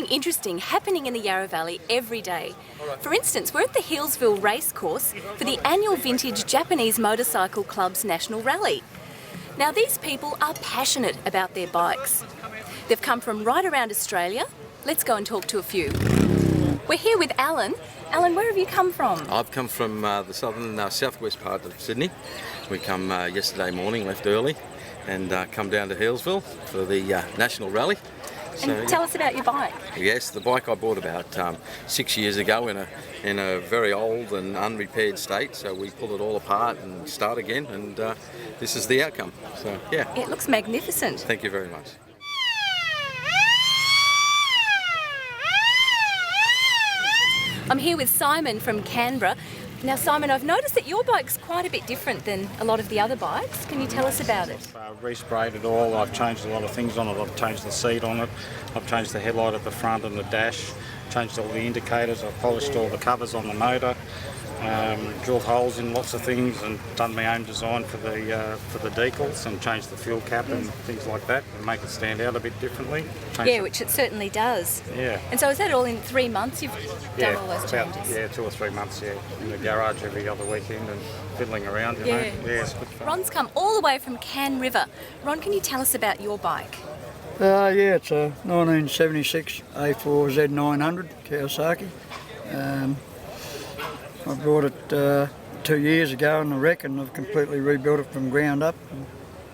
something interesting happening in the Yarra Valley every day. For instance, we're at the Healesville Racecourse for the annual Vintage Japanese Motorcycle Club's National Rally. Now, these people are passionate about their bikes. They've come from right around Australia. Let's go and talk to a few. We're here with Alan. Alan, where have you come from? I've come from the southwest part of Sydney. We come yesterday morning, left early, and come down to Healesville for the National Rally. And tell us about your bike. Yes, the bike I bought about 6 years ago in a very old and unrepaired state. So we pulled it all apart and start again, and this is the outcome. So yeah. It looks magnificent. Thank you very much. I'm here with Simon from Canberra. Now Simon, I've noticed that your bike's quite a bit different than a lot of the other bikes. Can you tell us about it? I've resprayed it all, I've changed a lot of things on it. I've changed the seat on it, I've changed the headlight at the front and the dash, changed all the indicators, I've polished all the covers on the motor, drilled holes in lots of things and done my own design for the decals and changed the fuel cap and things like that and make it stand out a bit differently. Yeah, which it certainly does. Yeah. And so is that all in 3 months you've done all those changes? Yeah, 2 or 3 months, yeah. In the garage every other weekend and fiddling around, you know. Yeah, it's good fun. Ron's come all the way from Can River. Ron, can you tell us about your bike? Yeah, it's a 1976 A4Z900 Kawasaki. I bought it 2 years ago in the wreck and I've completely rebuilt it from ground up.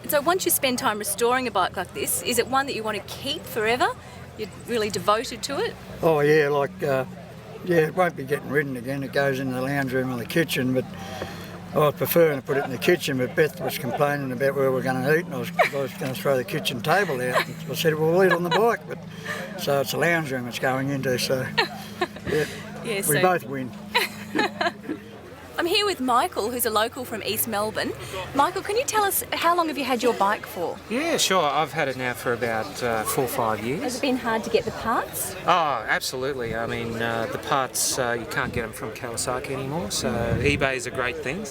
And so once you spend time restoring a bike like this, is it one that you want to keep forever? You're really devoted to it? Oh yeah, it won't be getting ridden again. It goes in the lounge room or the kitchen, but I prefer to put it in the kitchen, but Beth was complaining about where we're going to eat and I was going to throw the kitchen table out. And I said, well, we'll eat on the bike, but so it's a lounge room it's going into, so yeah, we both win. I'm here with Michael, who's a local from East Melbourne. Michael, can you tell us how long have you had your bike for? Yeah, sure. I've had it now for about 4 or 5 years. Has it been hard to get the parts? Oh, absolutely. I mean, the parts, you can't get them from Kawasaki anymore, so eBay is a great thing.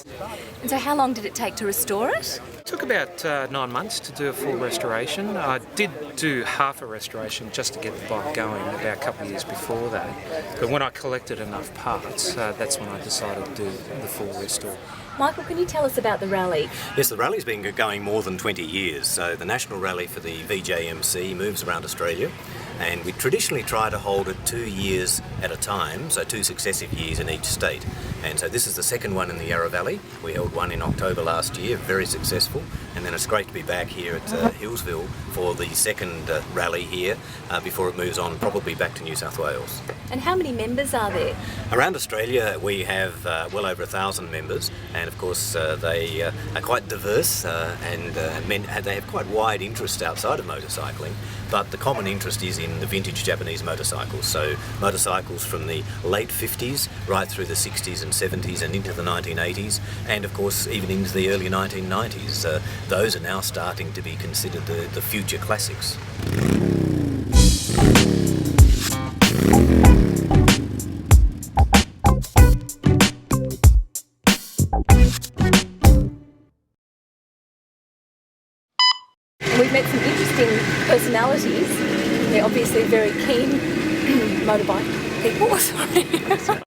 And so how long did it take to restore it? It took about 9 months to do a full restoration. I did do half a restoration just to get the bike going about a couple of years before that. But when I collected enough parts, that's when I decided to do the full restore. Michael, can you tell us about the rally? Yes, the rally's been going more than 20 years. So the National Rally for the VJMC moves around Australia, and we traditionally try to hold it 2 years at a time, so 2 successive years in each state. And so this is the second one in the Yarra Valley. We held one in October last year, very successful, and then it's great to be back here at Healesville for the second rally here before it moves on probably back to New South Wales. And how many members are there? Around Australia we have well over 1,000 members, and of course they are quite diverse and they have quite wide interests outside of motorcycling, but the common interest is in the vintage Japanese motorcycles, so motorcycles from the late 50s right through the 60s and 70s and into the 1980s, and of course even into the early 1990s. Those are now starting to be considered the future classics. We've met some interesting personalities. They're obviously very keen motorbike people. Sorry.